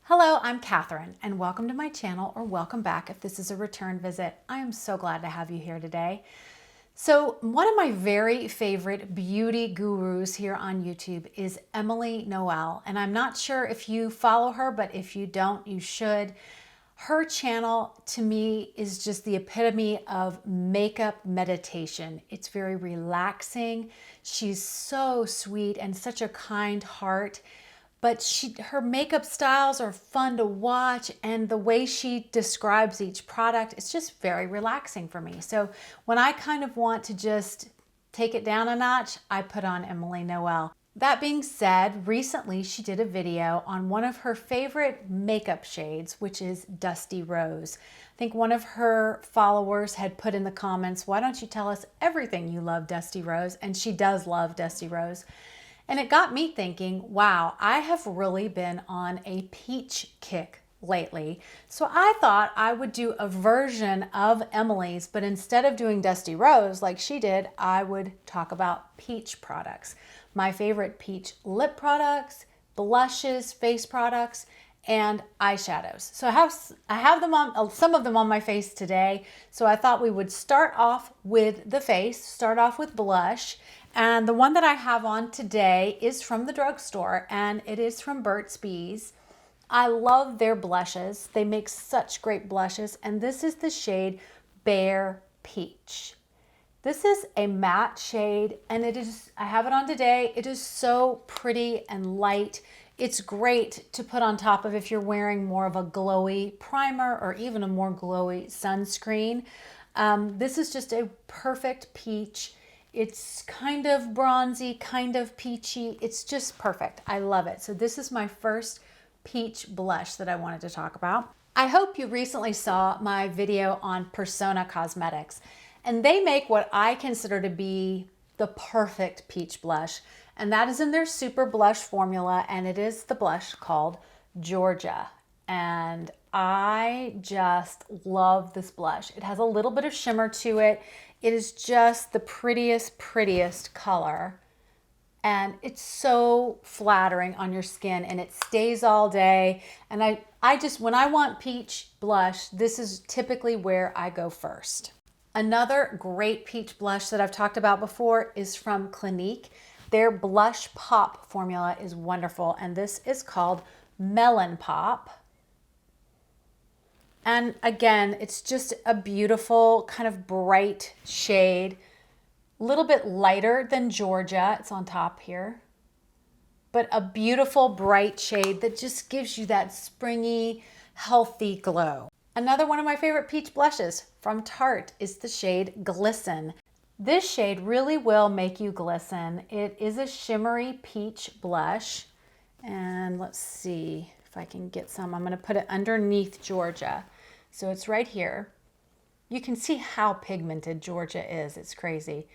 Hello, I'm Catherine, and welcome to my channel, or welcome back if this is a return visit. I am so glad to have you here today. So one of my very favorite beauty gurus here on YouTube is Emily Noel, and I'm not sure if you follow her, but if you don't, you should. Her channel to me is just the epitome of makeup meditation. It's very relaxing. She's so sweet and such a kind heart. But her makeup styles are fun to watch, and the way she describes each product, it's just very relaxing for me. So when I kind of want to just take it down a notch, I put on Emily Noel. That being said, recently she did a video on one of her favorite makeup shades, which is Dusty Rose. I think one of her followers had put in the comments, why don't you tell us everything you love Dusty Rose? And she does love Dusty Rose. And it got me thinking, wow, I have really been on a peach kick lately. So I thought I would do a version of Emily's, but instead of doing Dusty Rose like she did, I would talk about peach products. My favorite peach lip products, blushes, face products, and eyeshadows. So I have them on, some of them on my face today. So I thought we would start off with the face, start off with blush. And the one that I have on today is from the drugstore, and it is from Burt's Bees. I love their blushes. They make such great blushes, and this is the shade Bare Peach. This is a matte shade, and I have it on today. It is so pretty and light. It's great to put on top of if you're wearing more of a glowy primer or even a more glowy sunscreen. This is just a perfect peach. It's kind of bronzy, kind of peachy. It's just perfect. I love it. So this is my first peach blush that I wanted to talk about. I hope you recently saw my video on Persona Cosmetics, and they make what I consider to be the perfect peach blush, and that is in their Super Blush formula, and it is the blush called Georgia. And I just love this blush. It has a little bit of shimmer to it. It is just the prettiest color. And it's so flattering on your skin, and it stays all day. And I just, when I want peach blush, this is typically where I go first. Another great peach blush that I've talked about before is from Clinique. Their Blush Pop formula is wonderful, and this is called Melon Pop. And again, it's just a beautiful kind of bright shade, a little bit lighter than Georgia. It's on top here, but a beautiful bright shade that just gives you that springy, healthy glow. Another one of my favorite peach blushes from Tarte is the shade Glisten. This shade really will make you glisten. It is a shimmery peach blush. And let's see if I can get some. I'm going to put it underneath Georgia. So it's right here. You can see how pigmented Georgia is. It's crazy.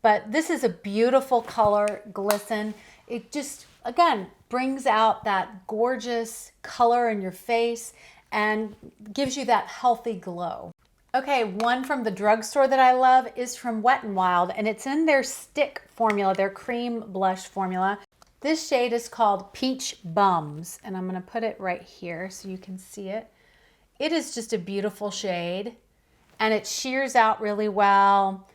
But this is a beautiful color, Glisten. It just, again, brings out that gorgeous color in your face and gives you that healthy glow. Okay, one from the drugstore that I love is from Wet n Wild, and it's in their stick formula, their cream blush formula. This shade is called Peach Bums, and I'm going to put it right here so you can see it. It is just a beautiful shade, and it sheers out really well.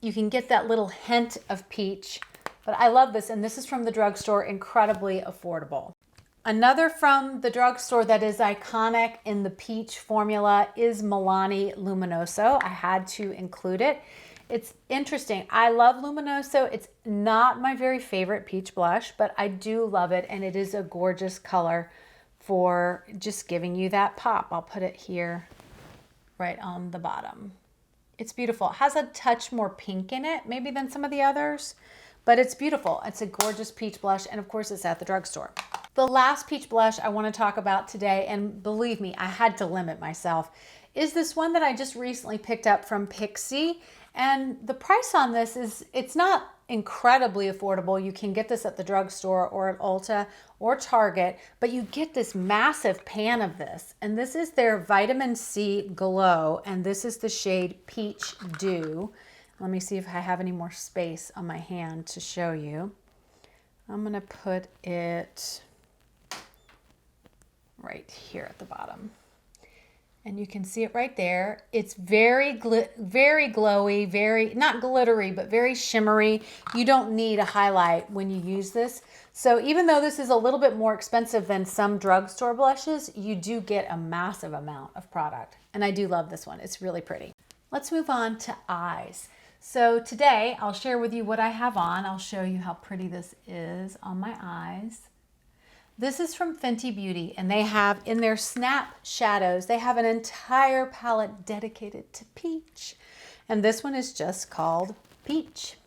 You can get that little hint of peach, but I love this, and this is from the drugstore, incredibly affordable. Another from the drugstore that is iconic in the peach formula is Milani Luminoso. I had to include it. It's interesting. I love Luminoso. It's not my very favorite peach blush, but I do love it, and it is a gorgeous color for just giving you that pop. I'll put it here right on the bottom. It's beautiful. It has a touch more pink in it, maybe than some of the others, but it's beautiful. It's a gorgeous peach blush, and of course it's at the drugstore. The last peach blush I want to talk about today, and believe me, I had to limit myself, is this one that I just recently picked up from Pixi. And the price on this it's not incredibly affordable. You can get this at the drugstore or at Ulta or Target, but you get this massive pan of this. And this is their Vitamin C Glow, and this is the shade Peach Dew. Let me see if I have any more space on my hand to show you. I'm gonna put it right here at the bottom. And you can see it right there. It's very glowy, very, not glittery, but very shimmery. You don't need a highlight when you use this. So even though this is a little bit more expensive than some drugstore blushes, you do get a massive amount of product. And I do love this one. It's really pretty. Let's move on to eyes. So today I'll share with you what I have on. I'll show you how pretty this is on my eyes. This is from Fenty Beauty, and they have in their Snap Shadows, they have an entire palette dedicated to peach. And this one is just called Peach.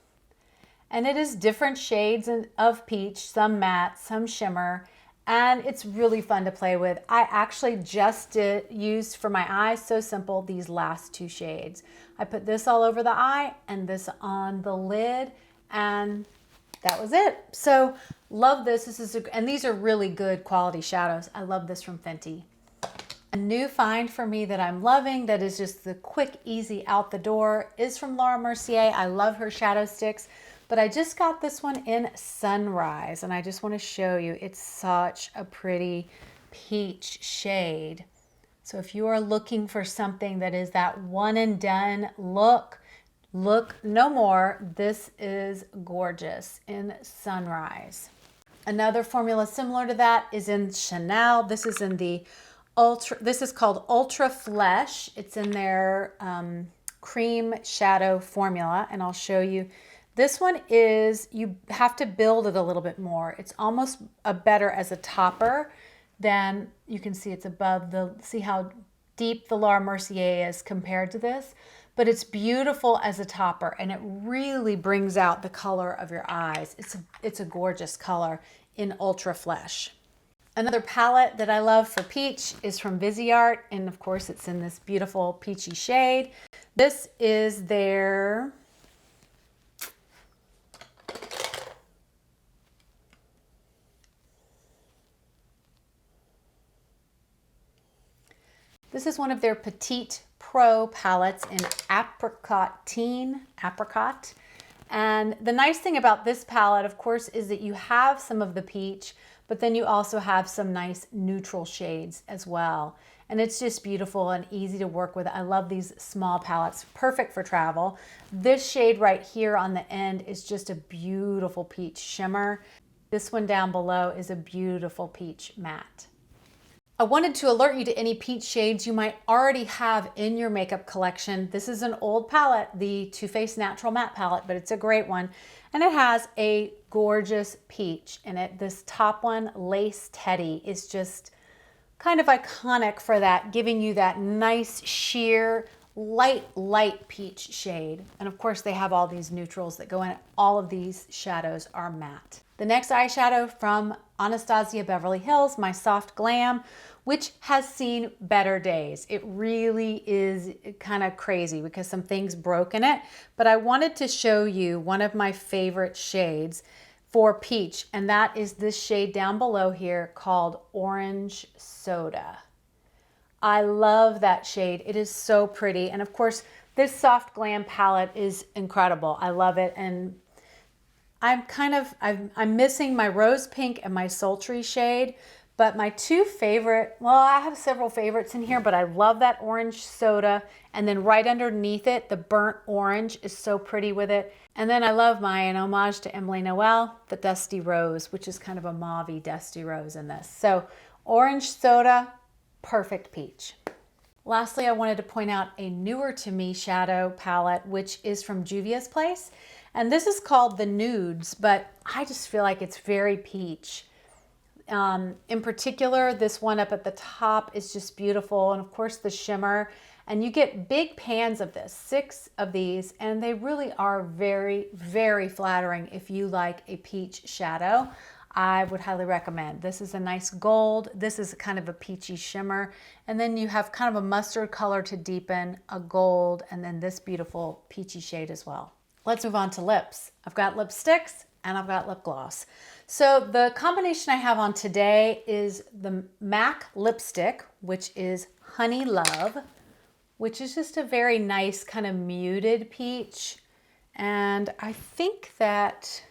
And it is different shades of peach, some matte, some shimmer, and it's really fun to play with. I actually just used for my eyes, so simple, these last two shades. I put this all over the eye and this on the lid, and that was it. So love this. And these are really good quality shadows. I love this from Fenty. A new find for me that I'm loving, that is just the quick, easy out the door, is from Laura Mercier. I love her shadow sticks, but I just got this one in Sunrise, and I just want to show you. It's such a pretty peach shade. So if you are looking for something that is that one and done look no more. This is gorgeous in Sunrise. Another formula similar to that is in Chanel. This is in the this is called Ultra Flesh. It's in their cream shadow formula, and I'll show you. This one is, you have to build it a little bit more. It's almost better as a topper than, you can see it's above see how deep the Laura Mercier is compared to this. But it's beautiful as a topper, and it really brings out the color of your eyes. It's a gorgeous color in Ultra Flesh. Another palette that I love for peach is from Viseart, and of course it's in this beautiful peachy shade. This is their This is one of their Petite Pro palettes in Apricotine, apricot. And the nice thing about this palette, of course, is that you have some of the peach, but then you also have some nice neutral shades as well. And it's just beautiful and easy to work with. I love these small palettes, perfect for travel. This shade right here on the end is just a beautiful peach shimmer. This one down below is a beautiful peach matte. I wanted to alert you to any peach shades you might already have in your makeup collection. This is an old palette, the Too Faced Natural Matte palette, but it's a great one. And it has a gorgeous peach in it. This top one, Lace Teddy, is just kind of iconic for that, giving you that nice sheer, light peach shade. And of course they have all these neutrals that go in it. All of these shadows are matte. The next eyeshadow from Anastasia Beverly Hills, my Soft Glam, which has seen better days. It really is kind of crazy because some things broke in it, but I wanted to show you one of my favorite shades for peach, and that is this shade down below here called Orange Soda. I love that shade. It is so pretty, and of course this Soft Glam palette is incredible. I love it, and I'm missing my Rose Pink and my Sultry shade, but my two favorite, well, I have several favorites in here, but I love that Orange Soda, and then right underneath it, the Burnt Orange is so pretty with it. And then I love an homage to Emily Noel, the Dusty Rose, which is kind of a mauve-y Dusty Rose in this. So Orange Soda, perfect peach. Lastly, I wanted to point out a newer to me shadow palette, which is from Juvia's Place. And this is called the Nudes, but I just feel like it's very peach. In particular, this one up at the top is just beautiful. And of course the shimmer, and you get big pans of this, 6 of these, and they really are very, very flattering if you like a peach shadow. I would highly recommend. This is a nice gold. This is kind of a peachy shimmer. And then you have kind of a mustard color to deepen, a gold, and then this beautiful peachy shade as well. Let's move on to lips. I've got lipsticks and I've got lip gloss. So the combination I have on today is the MAC lipstick, which is Honey Love, which is just a very nice kind of muted peach. And I think that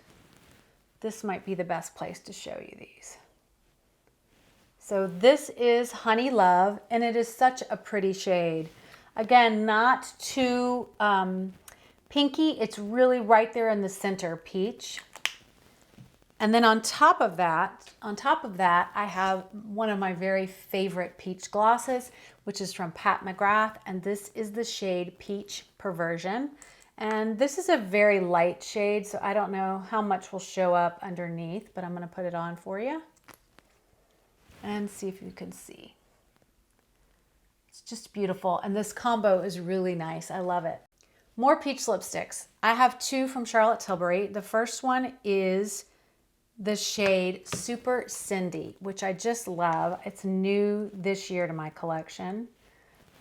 this might be the best place to show you these. So this is Honey Love, and it is such a pretty shade. Again, not too pinky. It's really right there in the center, peach. And then on top of that, I have one of my very favorite peach glosses, which is from Pat McGrath, and this is the shade Peach Perversion. And this is a very light shade, so I don't know how much will show up underneath, but I'm gonna put it on for you and see if you can see. It's just beautiful, and this combo is really nice. I love it. More peach lipsticks. I have two from Charlotte Tilbury. The first one is the shade Super Cindy, which I just love. It's new this year to my collection,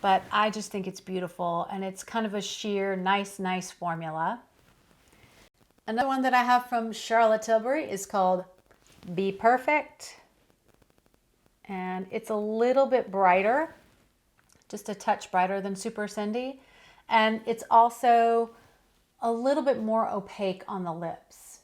but I just think it's beautiful, and it's kind of a sheer, nice formula. Another one that I have from Charlotte Tilbury is called Be Perfect, and it's a little bit brighter, just a touch brighter than Super Cindy, and it's also a little bit more opaque on the lips.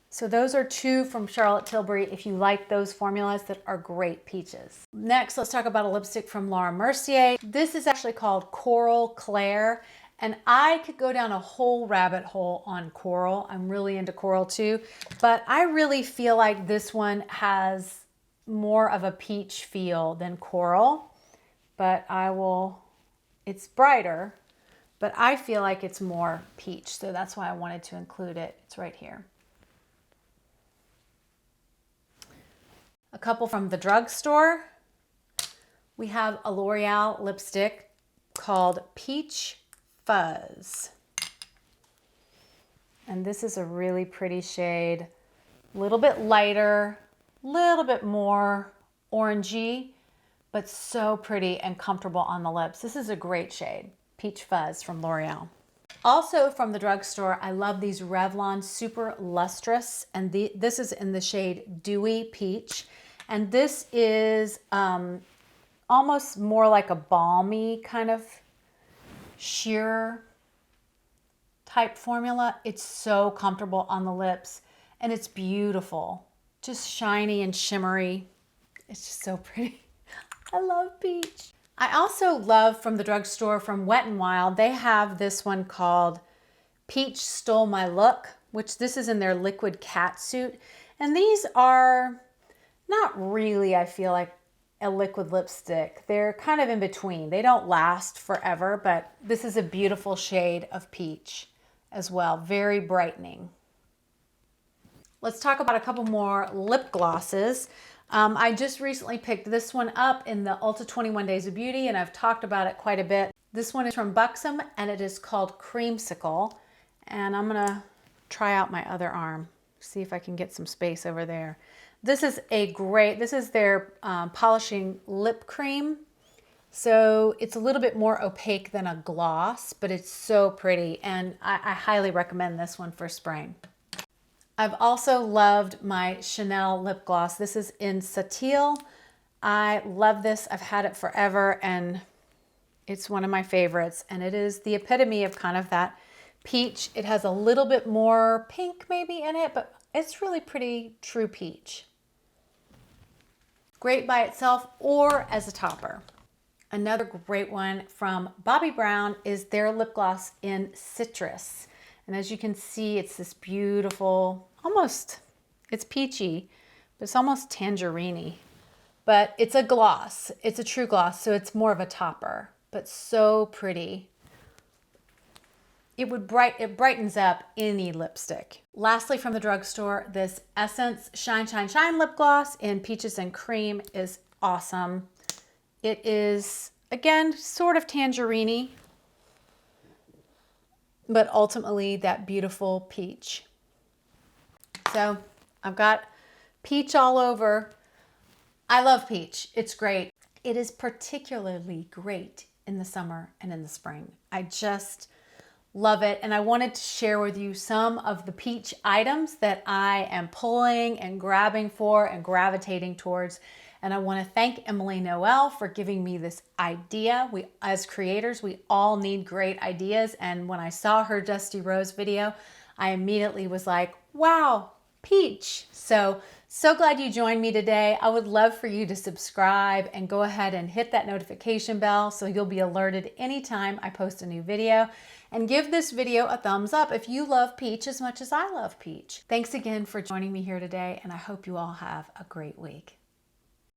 So those are two from Charlotte Tilbury if you like those formulas that are great peaches. Next, let's talk about a lipstick from Laura Mercier. This is actually called Coral Claire, and I could go down a whole rabbit hole on coral. I'm really into coral too, but I really feel like this one has more of a peach feel than coral, but it's brighter, but I feel like it's more peach, so that's why I wanted to include it. It's right here. A couple from the drugstore. We have a L'Oreal lipstick called Peach Fuzz. And this is a really pretty shade. A little bit lighter, a little bit more orangey, but so pretty and comfortable on the lips. This is a great shade. Peach Fuzz from L'Oreal. Also from the drugstore, I love these Revlon Super Lustrous, and this is in the shade Dewy Peach. And this is almost more like a balmy kind of sheer type formula. It's so comfortable on the lips, and it's beautiful. Just shiny and shimmery. It's just so pretty. I love peach. I also love from the drugstore from Wet n Wild, they have this one called Peach Stole My Look, which this is in their liquid catsuit. And these are not really, I feel like, a liquid lipstick. They're kind of in between. They don't last forever, but this is a beautiful shade of peach as well. Very brightening. Let's talk about a couple more lip glosses. I just recently picked this one up in the Ulta 21 Days of Beauty, and I've talked about it quite a bit. This one is from Buxom, and it is called Creamsicle. And I'm gonna try out my other arm, see if I can get some space over there. This is their polishing lip cream. So it's a little bit more opaque than a gloss, but it's so pretty, and I highly recommend this one for spring. I've also loved my Chanel lip gloss. This is in Satil. I love this. I've had it forever, and it's one of my favorites, and it is the epitome of kind of that peach. It has a little bit more pink maybe in it, but it's really pretty true peach. Great by itself or as a topper. Another great one from Bobbi Brown is their lip gloss in Citrus. And as you can see, it's this beautiful, it's peachy, but it's almost tangerine-y. But it's a gloss. It's a true gloss, so it's more of a topper, but so pretty. It brightens up any lipstick. Lastly, from the drugstore, this Essence Shine Shine Shine lip gloss in Peaches and Cream is awesome. It is, again, sort of tangerine-y, but ultimately that beautiful peach. So I've got peach all over. I love peach. It's great. It is particularly great in the summer and in the spring. I just love it. And I wanted to share with you some of the peach items that I am pulling and grabbing for and gravitating towards. And I want to thank Emily Noel for giving me this idea. As creators, we all need great ideas. And when I saw her Dusty Rose video, I immediately was like, wow, peach. So So glad you joined me today. I would love for you to subscribe and go ahead and hit that notification bell so you'll be alerted anytime I post a new video. And give this video a thumbs up if you love peach as much as I love peach. Thanks again for joining me here today, and I hope you all have a great week.